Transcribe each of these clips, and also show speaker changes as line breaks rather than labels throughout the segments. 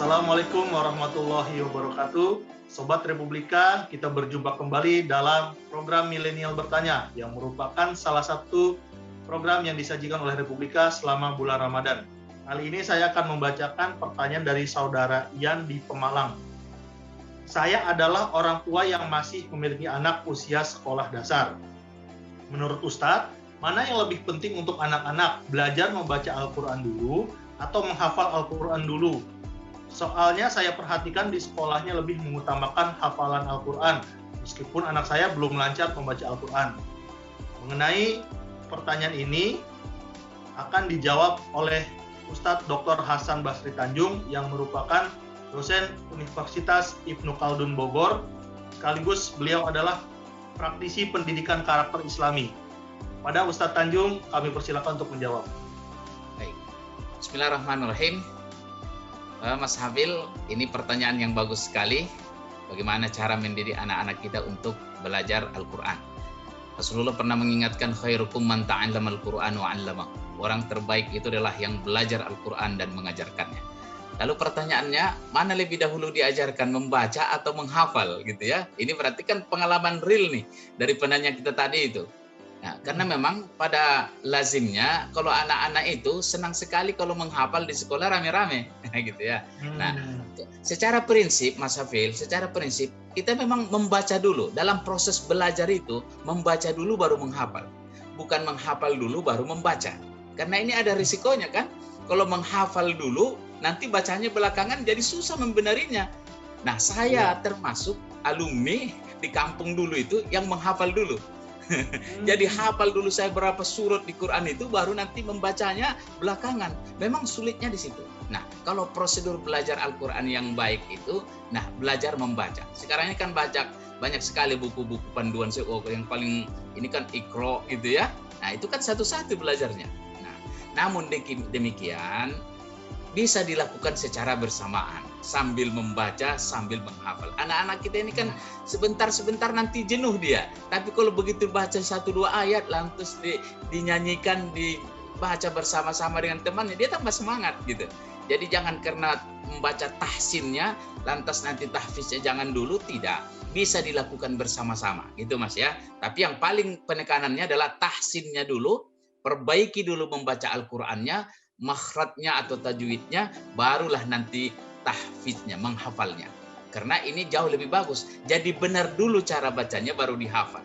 Assalamualaikum warahmatullahi wabarakatuh. Sobat Republika, kita berjumpa kembali dalam program Milenial Bertanya yang merupakan salah satu program yang disajikan oleh Republika selama bulan Ramadan. Kali ini saya akan membacakan pertanyaan dari saudara Ian di Pemalang. Saya adalah orang tua yang masih memiliki anak usia sekolah dasar. Menurut Ustadz, mana yang lebih penting untuk anak-anak, belajar membaca Al-Quran dulu atau menghafal Al-Quran dulu? Soalnya saya perhatikan di sekolahnya lebih mengutamakan hafalan Al-Quran, meskipun anak saya belum lancar membaca Al-Quran. Mengenai pertanyaan ini akan dijawab oleh Ustadz Dr. Hasan Basri Tanjung yang merupakan dosen Universitas Ibnu Khaldun Bogor, sekaligus beliau adalah praktisi pendidikan karakter Islami. Pada Ustadz Tanjung, kami persilakan untuk menjawab.
Baik. Bismillahirrahmanirrahim. Mas Hafil, ini pertanyaan yang bagus sekali. Bagaimana cara mendidik anak-anak kita untuk belajar Al-Quran? Rasulullah pernah mengingatkan khairukum man ta'allama al-Quran wa 'allama. Orang terbaik itu adalah yang belajar Al-Quran dan mengajarkannya. Lalu pertanyaannya, mana lebih dahulu diajarkan, membaca atau menghafal gitu ya? Ini berarti kan pengalaman real nih dari penanya kita tadi itu. Nah, karena memang pada lazimnya kalau anak-anak itu senang sekali kalau menghafal di sekolah rame-rame gitu ya. Nah, secara prinsip Mas Hafil, secara prinsip kita memang membaca dulu. Dalam proses belajar itu membaca dulu baru menghafal. Bukan menghafal dulu baru membaca. Karena ini ada risikonya kan. Kalau menghafal dulu nanti bacanya belakangan jadi susah membenarinya. Nah, saya termasuk alumni di kampung dulu itu yang menghafal dulu. Jadi hafal dulu saya berapa surat di Quran itu, baru nanti membacanya belakangan. Memang sulitnya di situ. Nah, kalau prosedur belajar Al-Quran yang baik itu, nah belajar membaca. Sekarang ini kan banyak sekali buku-buku panduan yang paling ini kan Iqra gitu ya. Nah, itu kan satu-satu belajarnya. Nah, namun demikian bisa dilakukan secara bersamaan, sambil membaca, sambil menghafal. Anak-anak kita ini kan sebentar-sebentar nanti jenuh dia. Tapi kalau begitu baca 1-2 ayat, lantas dinyanyikan, dibaca bersama-sama dengan temannya, dia tambah semangat gitu. Jadi jangan karena membaca tahsinnya, lantas nanti tahfiznya jangan dulu, tidak. Bisa dilakukan bersama-sama, gitu Mas ya. Tapi yang paling penekanannya adalah tahsinnya dulu, perbaiki dulu membaca Al-Qur'annya, makhrajnya atau tajwidnya, barulah nanti tahfiznya, menghafalnya. Karena ini jauh lebih bagus. Jadi benar dulu cara bacanya baru dihafal.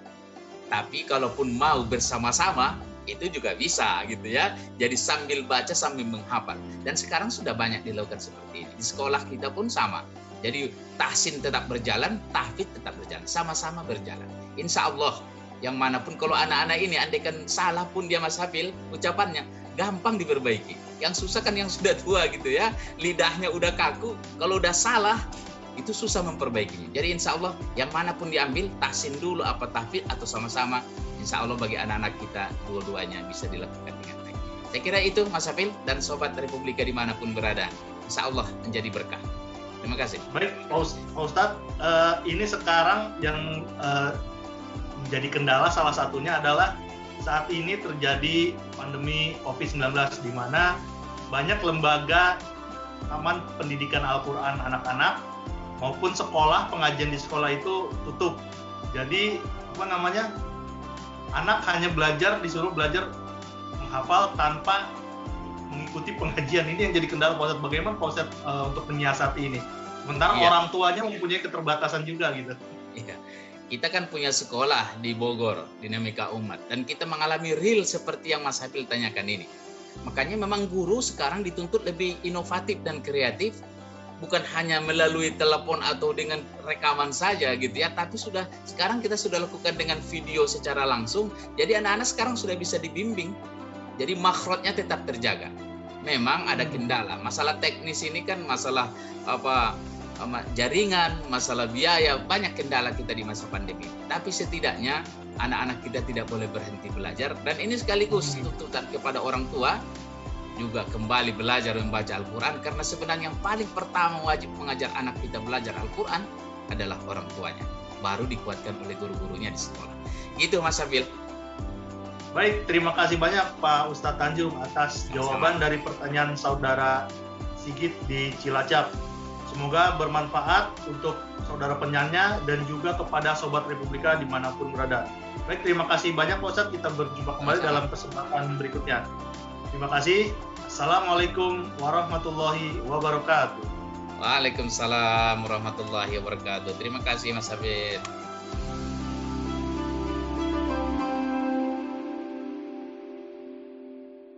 Tapi kalaupun mau bersama-sama, itu juga bisa gitu ya. Jadi sambil baca sambil menghafal. Dan sekarang sudah banyak dilakukan seperti ini. Di sekolah kita pun sama. Jadi tahsin tetap berjalan, tahfidz tetap berjalan. Sama-sama berjalan. Insya Allah, yang manapun kalau anak-anak ini andaikan salah pun dia Mas Hafil ucapannya, gampang diperbaiki. Yang susah kan yang sudah tua gitu ya, lidahnya udah kaku, kalau udah salah itu susah memperbaikinya. Jadi insya Allah yang manapun diambil, tahsin dulu apa tahfidz atau sama-sama, insya Allah bagi anak-anak kita dua-duanya bisa dilakukan dengan baik. Saya kira itu Mas Hafil dan Sobat Republika dimanapun berada, insya Allah menjadi berkah. Terima kasih.
Baik Pak Ustadz, ini sekarang yang menjadi kendala salah satunya adalah saat ini terjadi pandemi COVID-19 di mana banyak lembaga taman pendidikan Al-Quran anak-anak maupun sekolah, pengajian di sekolah itu tutup. Jadi anak hanya disuruh belajar menghafal tanpa mengikuti pengajian. Ini yang jadi kendala Pak Ustadz. Bagaimana Pak Ustadz untuk menyiasati ini? Sementara orang tuanya mempunyai keterbatasan juga gitu.
Iya. Kita kan punya sekolah di Bogor, Dinamika Umat, dan kita mengalami real seperti yang Mas Hafil tanyakan ini. Makanya memang guru sekarang dituntut lebih inovatif dan kreatif, bukan hanya melalui telepon atau dengan rekaman saja gitu ya, tapi sekarang kita sudah lakukan dengan video secara langsung. Jadi anak-anak sekarang sudah bisa dibimbing. Jadi makhrajnya tetap terjaga. Memang ada kendala, masalah teknis ini kan masalah jaringan, masalah biaya, banyak kendala kita di masa pandemi. Tapi setidaknya anak-anak kita tidak boleh berhenti belajar, dan ini sekaligus tuntutan kepada orang tua juga kembali belajar membaca Al-Quran, karena sebenarnya yang paling pertama wajib mengajar anak kita belajar Al-Quran adalah orang tuanya, baru dikuatkan oleh guru-gurunya di sekolah. Gitu Mas Hafil.
Baik, terima kasih banyak Pak Ustadz Tanjung atas jawaban dari pertanyaan saudara Sigit di Cilacap. Semoga bermanfaat untuk saudara penyanyi dan juga kepada Sobat Republika dimanapun berada. Baik, terima kasih banyak Pak Ustadz. Kita berjumpa kembali dalam kesempatan berikutnya. Terima kasih. Assalamualaikum warahmatullahi wabarakatuh.
Waalaikumsalam warahmatullahi wabarakatuh. Terima kasih Mas Habib.